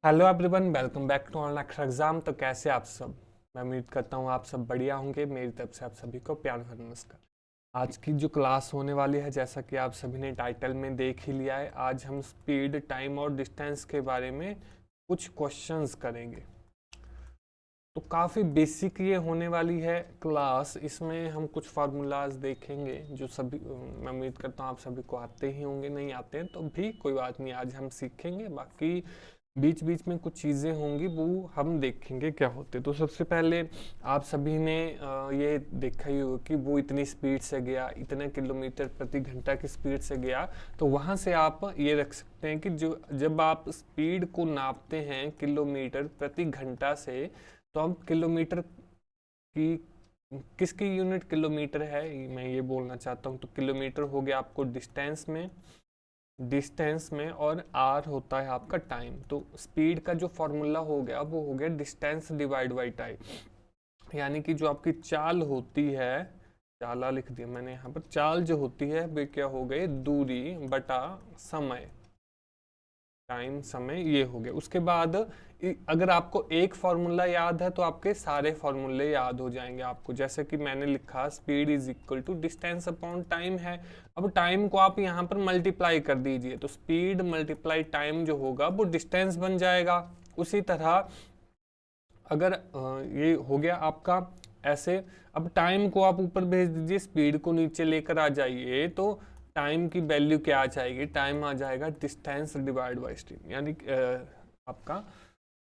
Hello everyone, welcome back to online Akshar exam. तो कैसे आप सब? मैं उम्मीद करता हूँ आप सब बढ़िया होंगे। मेरी तरफ से आप सभी को प्यार भरा नमस्कार। आज की जो क्लास होने वाली है, जैसा कि आप सभी ने टाइटल में देख ही लिया है, आज हम स्पीड, टाइम और डिस्टेंस के बारे में कुछ क्वेश्चंस करेंगे। तो काफ़ी बेसिक ये होने वाली है क्लास। इसमें हम कुछ फार्मूलाज देखेंगे जो सभी मैं उम्मीद करता हूँ आप सभी को आते ही होंगे, नहीं आते हैं तो भी कोई बात नहीं, आज हम सीखेंगे। बाकी बीच बीच में कुछ चीज़ें होंगी वो हम देखेंगे क्या होते। तो सबसे पहले आप सभी ने ये देखा ही होगा कि वो इतनी स्पीड से गया, इतने किलोमीटर प्रति घंटा की स्पीड से गया। तो वहाँ से आप ये रख सकते हैं कि जो जब आप स्पीड को नापते हैं किलोमीटर प्रति घंटा से, तो हम किलोमीटर की किसकी यूनिट किलोमीटर है मैं ये बोलना चाहता हूँ। तो किलोमीटर हो गया आपको डिस्टेंस में और आर होता है आपका टाइम। तो स्पीड का जो फॉर्मूला हो गया वो हो गया डिस्टेंस डिवाइड बाई टाइम। यानी कि जो आपकी चाल होती है, चाला लिख दिया मैंने यहाँ पर, चाल जो होती है वे क्या हो गए, दूरी बटा समय, टाइम समय, ये हो गया। उसके बाद अगर आपको एक फॉर्मूला याद है तो आपके सारे फॉर्मूले याद हो जाएंगे आपको। जैसे कि मैंने लिखा speed is equal to distance upon time है। अब टाइम को आप यहाँ पर मल्टीप्लाई कर दीजिए, तो स्पीड मल्टीप्लाई टाइम जो होगा वो डिस्टेंस बन जाएगा। उसी तरह अगर ये हो गया आपका ऐसे। अब टाइम को आप ऊपर भेज दीजिए, स्पीड को नीचे लेकर आ जाइए, तो टाइम की वैल्यू क्या आ जाएगी, टाइम आ जाएगा डिस्टेंस डिवाइड बाई स्पीड, यानी आपका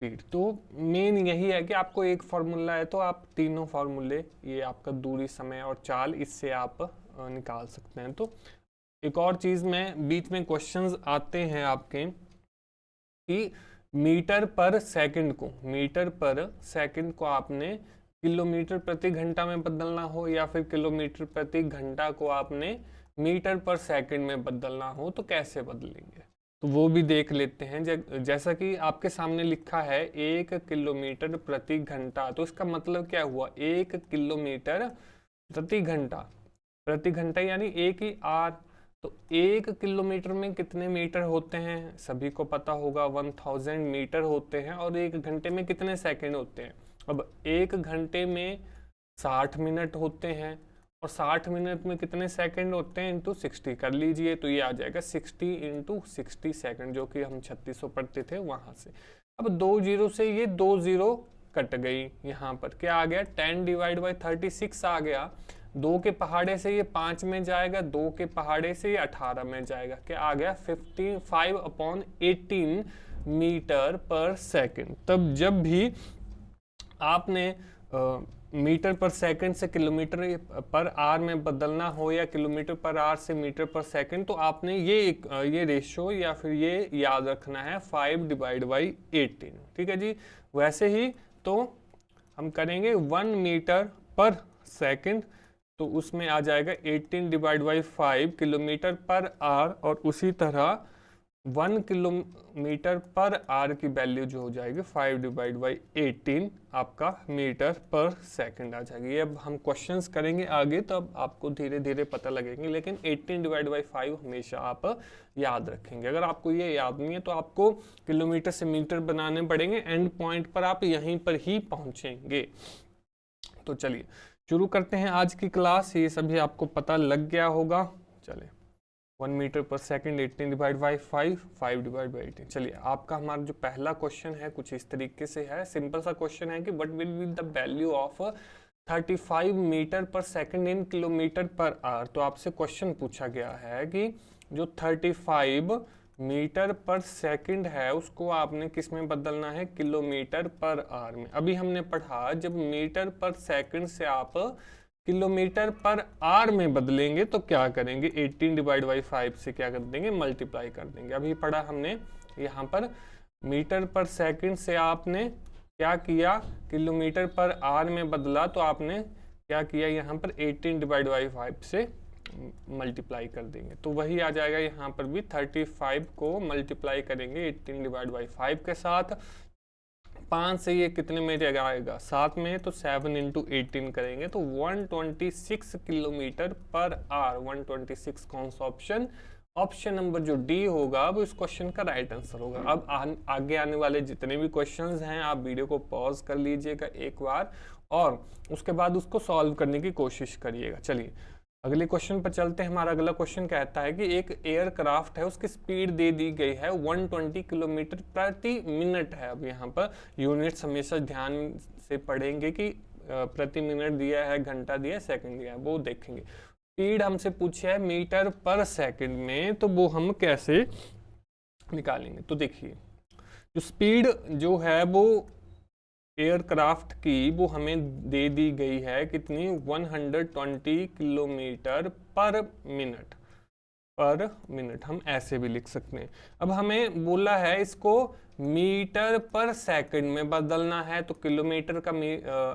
स्पीड। तो मेन यही है कि आपको एक फार्मूला है तो आप तीनों फार्मूले, ये आपका दूरी, समय और चाल, इससे आप निकाल सकते हैं। तो एक और चीज में बीच में क्वेश्चंस आते हैं आपके कि मीटर पर सेकंड को आपने किलोमीटर प्रति घंटा में बदलना हो, या फिर किलोमीटर प्रति घंटा को आपने मीटर पर सेकंड में बदलना हो, तो कैसे बदलेंगे। तो वो भी देख लेते हैं। जैसा कि आपके सामने लिखा है 1 किलोमीटर प्रति घंटा, तो इसका मतलब क्या हुआ, 1 किलोमीटर प्रति घंटा यानी एक ही आर। तो 1 किलोमीटर में कितने मीटर होते हैं, सभी को पता होगा 1000 मीटर होते हैं। और 1 घंटे में कितने सेकंड होते हैं। अब 1 घंटे में 60 मिनट होते हैं, और 60 मिनट में कितने सेकंड होते हैं, इंटू 60 कर लीजिए, तो ये आ जाएगा 60 इंटू 60 सेकेंड, जो कि हम 3600 पढ़ते थे वहां से। अब 2 जीरो से ये 2 जीरो कट गई, यहाँ पर क्या आ गया, 10 डिवाइड बाई 36 आ गया। 2 के पहाड़े से ये 5 में जाएगा, 2 के पहाड़े से ये 18 में जाएगा, क्या आ गया 55/18 मीटर पर सेकंड। तब जब भी आपने मीटर पर सेकंड से किलोमीटर पर आर में बदलना हो, या किलोमीटर पर आर से मीटर पर सेकंड, तो आपने ये रेशियो या फिर ये याद रखना है 5/18। ठीक है जी। वैसे ही तो हम करेंगे 1 मीटर पर सेकंड, तो उसमें आ जाएगा 18/5 किलोमीटर पर आर, और उसी तरह 1 किलोमीटर पर आर की वैल्यू जो हो जाएगी 5/18 आपका मीटर पर सेकंड आ जाएगी। ये अब हम क्वेश्चंस करेंगे आगे, तो अब आपको धीरे धीरे पता लगेंगे, लेकिन 18/5 हमेशा आप याद रखेंगे। अगर आपको ये याद नहीं है तो आपको किलोमीटर से मीटर बनाने पड़ेंगे, एंड पॉइंट पर आप यहीं पर ही पहुंचेंगे। तो चलिए शुरू करते हैं आज की क्लास। ये सभी आपको पता लग गया होगा। चलिए 1 मीटर पर सेकंड 18/5 5/18। चलिए आपका हमारा जो पहला क्वेश्चन है कुछ इस तरीके से है। सिंपल सा क्वेश्चन है कि what will be the value of 35 metre per second in kilometre per hour. तो आपसे क्वेश्चन पूछा गया है कि जो 35 मीटर पर सेकंड है उसको आपने किस में बदलना है, किलोमीटर पर आवर में। अभी हमने पढ़ा जब मीटर पर सेकंड से आप किलोमीटर पर आर में बदलेंगे तो क्या करेंगे, 18/5 से क्या कर देंगे, मल्टीप्लाई कर देंगे। अभी पढ़ा हमने यहाँ पर मीटर पर सेकंड से आपने क्या किया, किलोमीटर पर आर में बदला, तो आपने क्या किया, यहाँ पर 18/5 से मल्टीप्लाई कर देंगे, तो वही आ जाएगा। यहाँ पर भी 35 को मल्टीप्लाई करेंगे 18/5 के साथ। 5 से ये कितने में आएगा, 7 में, तो 7 इंटू 18 करेंगे तो 126 किलोमीटर पर आवर। 126 कौन सा ऑप्शन, ऑप्शन नंबर जो डी होगा वो इस क्वेश्चन का राइट आंसर होगा। अब आगे आने वाले जितने भी क्वेश्चंस हैं आप वीडियो को पॉज कर लीजिएगा एक बार और उसके बाद उसको सॉल्व करने की कोशिश करिएगा। चलिए अगले क्वेश्चन पर चलते हैं। हमारा अगला क्वेश्चन कहता है कि एक एयरक्राफ्ट है, उसकी स्पीड दे दी गई है 120 किलोमीटर प्रति मिनट है। अब यहाँ पर यूनिट्स हमेशा ध्यान से पढ़ेंगे कि प्रति मिनट दिया है, घंटा दिया है, सेकंड दिया है, वो देखेंगे। स्पीड हमसे पूछा है मीटर पर सेकंड में, तो वो हम कैसे निकालेंगे। तो देखिए जो स्पीड जो है वो एयरक्राफ्ट की वो हमें दे दी गई है कितनी, 120 किलोमीटर पर मिनट हम ऐसे भी लिख सकते हैं। अब हमें बोला है इसको मीटर पर सेकंड में बदलना है, तो किलोमीटर का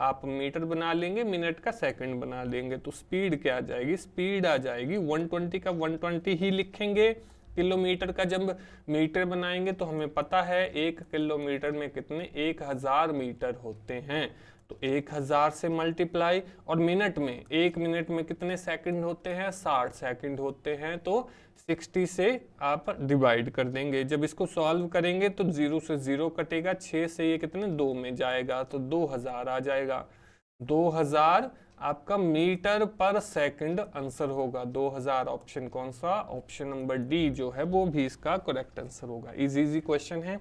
आप मीटर बना लेंगे, मिनट का सेकंड बना लेंगे, तो स्पीड क्या आ जाएगी, स्पीड आ जाएगी 120 का 120 ही लिखेंगे। किलोमीटर का जब मीटर बनाएंगे तो हमें पता है 1 किलोमीटर में कितने 1000 मीटर होते हैं, तो 1000 से मल्टीप्लाई, और मिनट में 1 मिनट में कितने सेकंड होते हैं, 60 सेकंड होते हैं, तो 60 से आप डिवाइड कर देंगे। जब इसको सॉल्व करेंगे तो 0 से 0 कटेगा, 6 से ये कितने 2 में जाएगा, तो 2000 आ जाएगा। 2000 आपका मीटर पर सेकंड आंसर होगा। 2000 ऑप्शन कौन सा, ऑप्शन नंबर डी जो है वो भी इसका करेक्ट आंसर होगा। इजी क्वेश्चन है,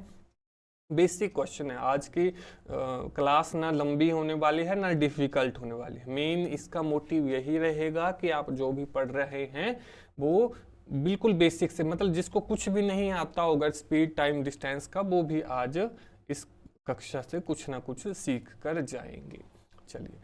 बेसिक क्वेश्चन है। आज की क्लास ना लंबी होने वाली है ना डिफिकल्ट होने वाली है। मेन इसका मोटिव यही रहेगा कि आप जो भी पढ़ रहे हैं वो बिल्कुल बेसिक से, मतलब जिसको कुछ भी नहीं आता होगा स्पीड टाइम डिस्टेंस का, वो भी आज इस कक्षा से कुछ ना कुछ सीख कर जाएंगे। चलिए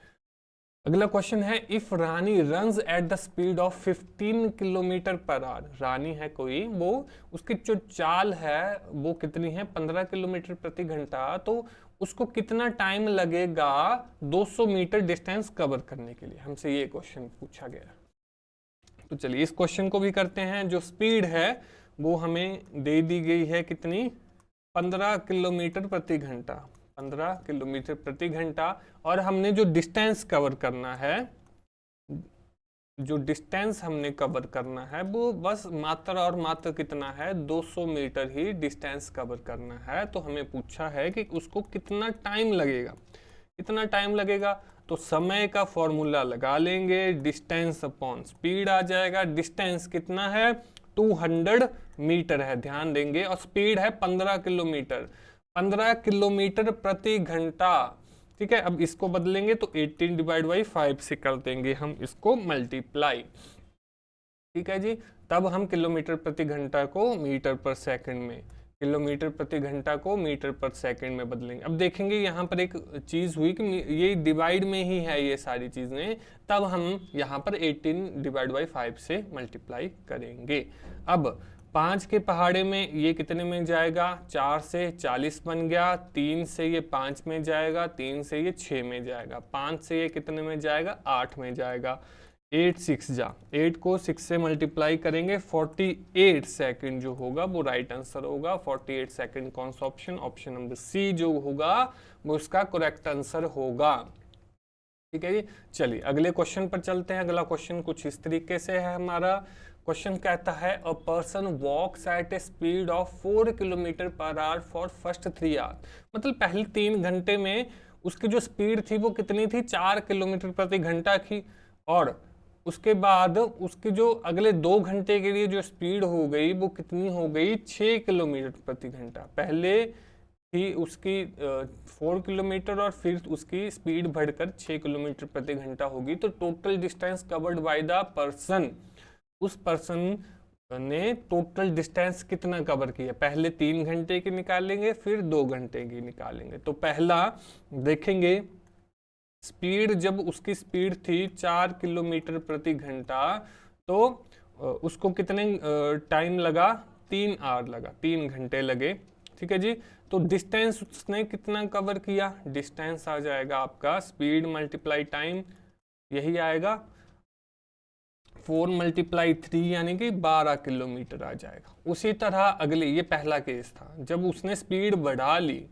अगला क्वेश्चन है, if Rani runs at the speed of 15 kilometre per hour. Rani है कोई, वो उसकी जो चाल है वो कितनी है, 15 किलोमीटर प्रति घंटा, तो उसको कितना टाइम लगेगा 200 मीटर डिस्टेंस कवर करने के लिए, हमसे ये क्वेश्चन पूछा गया। तो चलिए इस क्वेश्चन को भी करते हैं। जो स्पीड है वो हमें दे दी गई है कितनी, 15 किलोमीटर प्रति घंटा, 15 किलोमीटर प्रति घंटा, और हमने जो डिस्टेंस कवर करना है, जो डिस्टेंस हमने कवर करना है वो बस मात्र और मात्र कितना है, 200 मीटर ही डिस्टेंस कवर करना है। तो हमें पूछा है कि उसको कितना टाइम लगेगा, कितना टाइम लगेगा, तो समय का फॉर्मूला लगा लेंगे, डिस्टेंस अपॉन स्पीड आ जाएगा। डिस्टेंस कितना है, 200 मीटर है, ध्यान देंगे, और स्पीड है 15 किलोमीटर, 15 किलोमीटर प्रति घंटा। ठीक है, अब इसको बदलेंगे तो 18 डिवाइड बाई 5 से कर देंगे हम इसको मल्टीप्लाई। ठीक है जी, तब हम किलोमीटर प्रति घंटा को मीटर पर सेकंड में, किलोमीटर प्रति घंटा को मीटर पर सेकंड में बदलेंगे। अब देखेंगे यहाँ पर एक चीज हुई कि ये डिवाइड में ही है ये सारी चीजें, तब हम यहाँ पर 18 डिवाइड बाई 5 से मल्टीप्लाई करेंगे। अब 5 के पहाड़े में ये कितने में जाएगा, 4 से 40 बन गया, 3 से ये 5 में जाएगा, 3 से ये 6 में जाएगा, 5 से ये कितने में जाएगा, 8 में जाएगा, 8 6 जा, 8 को 6 से मल्टीप्लाई करेंगे, 48 सेकंड जो होगा वो राइट आंसर होगा। 48 सेकंड कौन सा ऑप्शन, ऑप्शन नंबर सी जो होगा वो उसका करेक्ट आंसर होगा। ठीक है जी, चलिए अगले क्वेश्चन पर चलते हैं। अगला क्वेश्चन कुछ इस तरीके से है हमारा। क्वेश्चन कहता है, a person walks at a speed of 4 kilometre per hour for first 3 hour. मतलब पहले 3 घंटे में उसकी जो स्पीड थी वो कितनी थी, 4 किलोमीटर प्रति घंटा की, और उसके बाद उसकी जो अगले 2 घंटे के लिए जो स्पीड हो गई वो कितनी हो गई, 6 किलोमीटर प्रति घंटा। पहले थी उसकी 4 किलोमीटर और फिर उसकी स्पीड बढ़कर 6 किलोमीटर प्रति घंटा होगी। तो total distance covered by the person, उस पर्सन ने टोटल डिस्टेंस कितना कवर किया, पहले 3 घंटे की निकालेंगे फिर 2 घंटे की निकालेंगे। तो पहला देखेंगे स्पीड, जब उसकी स्पीड थी 4 किलोमीटर प्रति घंटा, तो उसको कितने टाइम लगा, 3 आवर लगा, 3 घंटे लगे। ठीक है जी, तो डिस्टेंस उसने कितना कवर किया, डिस्टेंस आ जाएगा आपका स्पीड मल्टीप्लाई टाइम, यही आएगा 4 मल्टीप्लाई 3 यानी कि 12 किलोमीटर आ जाएगा। उसी तरह अगले, ये पहला केस था, जब उसने स्पीड बढ़ा ली,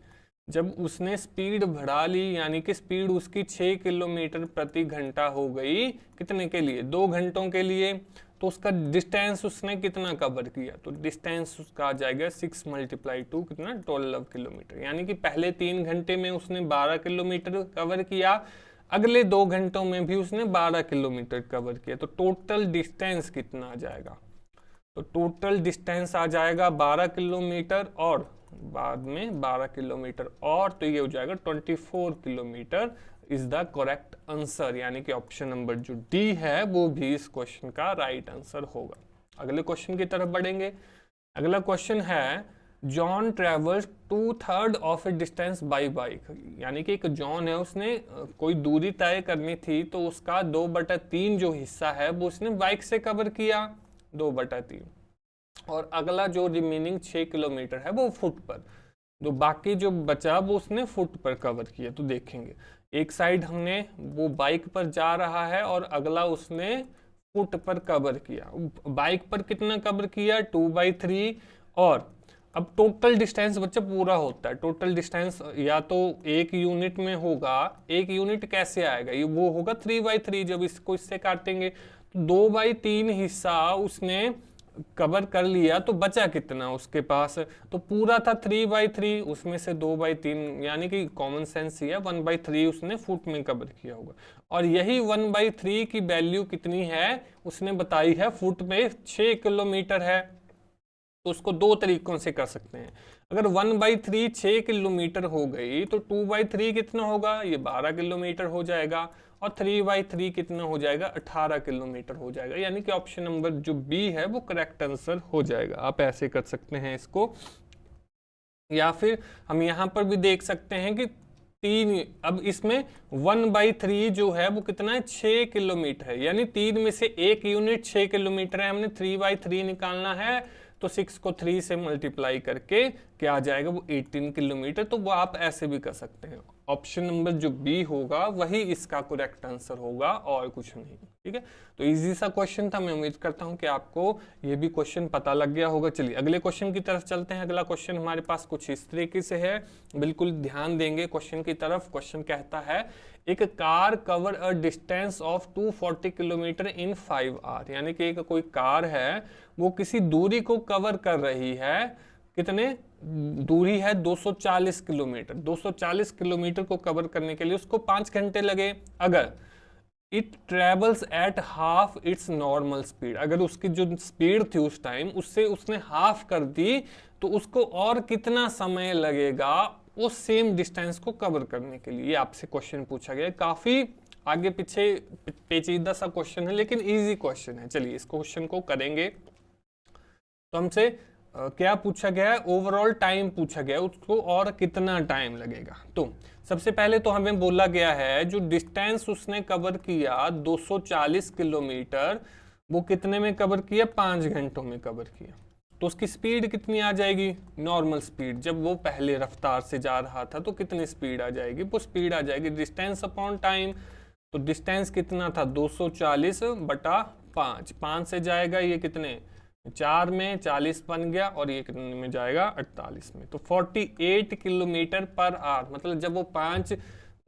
जब उसने स्पीड बढ़ा ली यानी कि स्पीड उसकी 6 किलोमीटर प्रति घंटा हो गई, कितने के लिए, 2 घंटों के लिए। तो उसका डिस्टेंस उसने कितना कवर किया, तो डिस्टेंस उसका आ जाएगा 6 मल्टीप्लाई 2 कितना 12 किलोमीटर, यानी कि पहले 3 घंटे में उसने 12 किलोमीटर कवर किया, अगले 2 घंटों में भी उसने 12 किलोमीटर कवर किया, तो टोटल डिस्टेंस कितना आ जाएगा, तो टोटल डिस्टेंस आ जाएगा 12 किलोमीटर और बाद में 12 किलोमीटर और, तो ये हो जाएगा 24 kilometre is the correct answer, यानी कि ऑप्शन नंबर जो डी है वो भी इस क्वेश्चन का राइट आंसर होगा। अगले क्वेश्चन की तरफ बढ़ेंगे। अगला क्वेश्चन है John travels 2/3 of A distance by bike, यानी कि एक जॉन है, उसने कोई दूरी तय करनी थी तो उसका 2/3 जो हिस्सा है वो उसने बाइक से कवर किया 2/3, और अगला जो रिमेनिंग 6 किलोमीटर है वो फुट पर, जो बाकी जो बचा वो उसने फुट पर कवर किया। तो देखेंगे एक साइड हमने वो बाइक पर जा रहा है और अगला उसने फुट पर कवर किया। बाइक पर कितना कवर किया 2/3, और अब टोटल डिस्टेंस बच्चा पूरा होता है, टोटल डिस्टेंस या तो एक यूनिट में होगा, एक यूनिट कैसे आएगा, ये वो होगा 3/3, जब इसको इससे काटेंगे तो 2/3 हिस्सा उसने कवर कर लिया, तो बचा कितना उसके पास, तो पूरा था 3/3, उसमें से 2/3 यानी कि कॉमन सेंस ही है 1/3 उसने फुट में कवर किया होगा, और यही 1/3 की वैल्यू कितनी है उसने बताई है फुट में 6 किलोमीटर है। तो उसको दो तरीकों से कर सकते हैं, अगर 1/3 6 किलोमीटर हो गई तो 2/3 कितना होगा, ये 12 किलोमीटर हो जाएगा, और 3/3 कितना हो जाएगा 18 किलोमीटर हो जाएगा, यानी कि ऑप्शन नंबर जो बी है वो करेक्ट आंसर हो जाएगा। आप ऐसे कर सकते हैं इसको, या फिर हम यहाँ पर भी देख सकते हैं कि अब इसमें 1/3 जो है वो कितना है 6 किलोमीटर है, यानी 3 में से एक यूनिट 6 किलोमीटर है, हमने 3/3 निकालना है, तो 6 को 3 से मल्टीप्लाई करके क्या आ जाएगा वो 18 किलोमीटर, तो वो आप ऐसे भी कर सकते हैं। ऑप्शन नंबर जो बी होगा वही इसका करेक्ट आंसर होगा और कुछ नहीं। ठीक है, तो इजी सा क्वेश्चन था, मैं उम्मीद करता हूं कि आपको ये भी क्वेश्चन पता लग गया होगा। चलिए अगले क्वेश्चन की तरफ चलते हैं। अगला क्वेश्चन हमारे पास कुछ इस तरीके से है, बिल्कुल ध्यान देंगे क्वेश्चन की तरफ। क्वेश्चन कहता है एक car cover a distance of 240 kilometre in 5 hour, यानी कि एक कोई कार है वो किसी दूरी को कवर कर रही है, कितने दूरी है 240 किलोमीटर, 240 किलोमीटर को कवर करने के लिए उसको 5 घंटे लगे। अगर it travels at half it's normal speed, अगर उसकी जो स्पीड थी उस टाइम उससे उसने हाफ कर दी तो उसको और कितना समय लगेगा उस सेम डिस्टेंस को कवर करने के लिए। आपसे क्वेश्चन पूछा गया, काफी आगे पीछे पेचीदा सा क्वेश्चन है लेकिन इजी क्वेश्चन है। चलिए इस क्वेश्चन को करेंगे। तो हमसे क्या पूछा गया है, ओवरऑल टाइम पूछा गया है, उसको और कितना टाइम लगेगा। तो सबसे पहले तो हमें बोला गया है जो डिस्टेंस उसने कवर किया 240 किलोमीटर, वो कितने में कवर किया 5 घंटों में कवर किया। तो उसकी स्पीड कितनी आ जाएगी, नॉर्मल स्पीड, जब वो पहले रफ्तार से जा रहा था तो कितनी स्पीड आ जाएगी, वो स्पीड आ जाएगी डिस्टेंस अपॉन टाइम। तो डिस्टेंस कितना था 240/5, 5 से जाएगा ये कितने 4 में 40 बन गया, और ये कितने में जाएगा 48 में, तो 48 किलोमीटर पर आवर। मतलब जब वो 5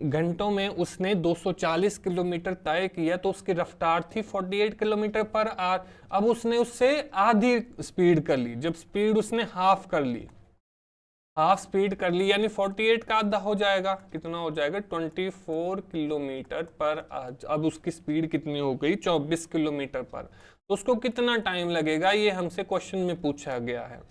घंटों में उसने 240 किलोमीटर तय किया तो उसकी रफ्तार थी 48 किलोमीटर पर आवर। अब उसने उससे आधी स्पीड कर ली, जब स्पीड उसने हाफ कर ली, हाफ स्पीड कर ली, यानी 48 का आधा हो जाएगा, कितना हो जाएगा 24 किलोमीटर पर आवर। अब उसकी स्पीड कितनी हो गई 24 किलोमीटर पर, तो उसको कितना टाइम लगेगा ये हमसे क्वेश्चन में पूछा गया है।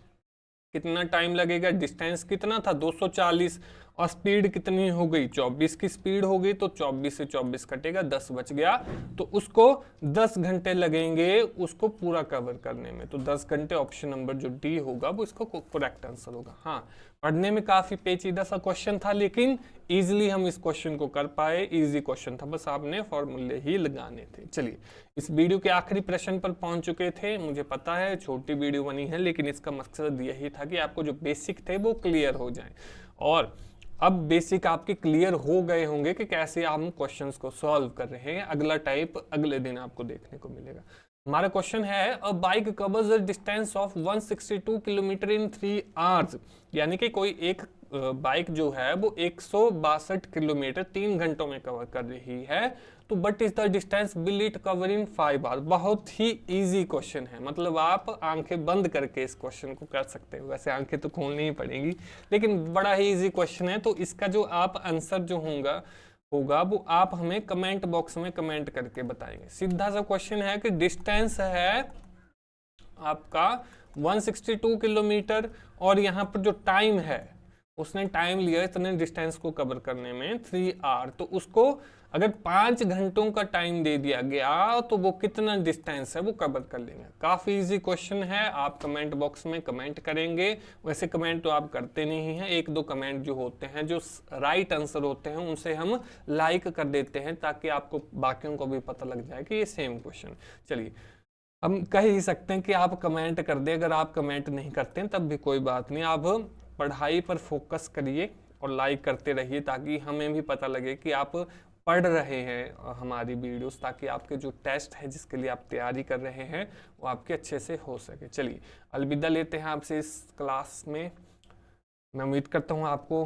कितना टाइम लगेगा, डिस्टेंस कितना था 240 और स्पीड कितनी हो गई 24 की स्पीड हो गई, तो 24 से 24 कटेगा 10 बच गया, तो उसको 10 घंटे लगेंगे उसको पूरा कवर करने में। तो 10 घंटे ऑप्शन नंबर जो डी होगा वो इसको करेक्ट आंसर होगा। हाँ, पढ़ने में काफी पेचीदा सा क्वेश्चन था लेकिन इजीली हम इस क्वेश्चन को कर पाए, इजी क्वेश्चन था, बस आपने फॉर्मूले ही लगाने थे। चलिए इस वीडियो के आखिरी प्रश्न पर पहुंच चुके थे। मुझे पता है छोटी वीडियो बनी है लेकिन इसका मकसद यही था कि आपको जो बेसिक थे वो क्लियर हो जाए, और अब बेसिक आपके क्लियर हो गए होंगे कि कैसे हम क्वेश्चंस को सॉल्व कर रहे हैं। अगला टाइप अगले दिन आपको देखने को मिलेगा। हमारा क्वेश्चन है a bike covers the distance of 162 kilometre in 3 hours, यानी कि कोई एक बाइक जो है वो 162 किलोमीटर 3 घंटों में कवर कर रही है, तो but is the distance will it cover in 5 hours. बहुत ही इजी क्वेश्चन है, मतलब आप आंखें बंद करके इस क्वेश्चन को कर सकते हो, वैसे आंखें तो खोलनी ही पड़ेगी, लेकिन बड़ा ही इजी क्वेश्चन है। तो इसका जो आप आंसर जो होगा वो आप हमें कमेंट बॉक्स में कमेंट करके बताएंगे। सीधा सा क्वेश्चन है कि डिस्टेंस है आपका 162 किलोमीटर और यहाँ पर जो टाइम है उसने टाइम लिया इतने डिस्टेंस को कवर करने में 3 आवर, तो उसको अगर 5 घंटों का टाइम दे दिया गया तो वो कितना डिस्टेंस है वो कवर कर लेंगे। काफ़ी इजी क्वेश्चन है, आप कमेंट बॉक्स में कमेंट करेंगे। वैसे कमेंट तो आप करते नहीं हैं, 1-2 कमेंट जो होते हैं जो राइट आंसर होते हैं उनसे हम लाइक कर देते हैं ताकि आपको बाकियों को भी पता लग जाए कि ये सेम क्वेश्चन। चलिए, हम कह ही सकते हैं कि आप कमेंट कर दें, अगर आप कमेंट नहीं करते हैं तब भी कोई बात नहीं, आप पढ़ाई पर फोकस करिए और लाइक करते रहिए ताकि हमें भी पता लगे कि आप पढ़ रहे हैं हमारी वीडियोस, ताकि आपके जो टेस्ट है जिसके लिए आप तैयारी कर रहे हैं वो आपके अच्छे से हो सके। चलिए, अलविदा लेते हैं आपसे इस क्लास में। मैं उम्मीद करता हूँ आपको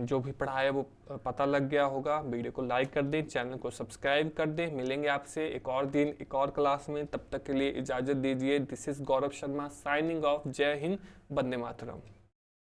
जो भी पढ़ाया वो पता लग गया होगा। वीडियो को लाइक कर दें, चैनल को सब्सक्राइब कर दें। मिलेंगे आपसे एक और दिन एक और क्लास में, तब तक के लिए इजाज़त दीजिए। This is Gaurav Sharma signing off. जय हिंद, वंदे मातरम।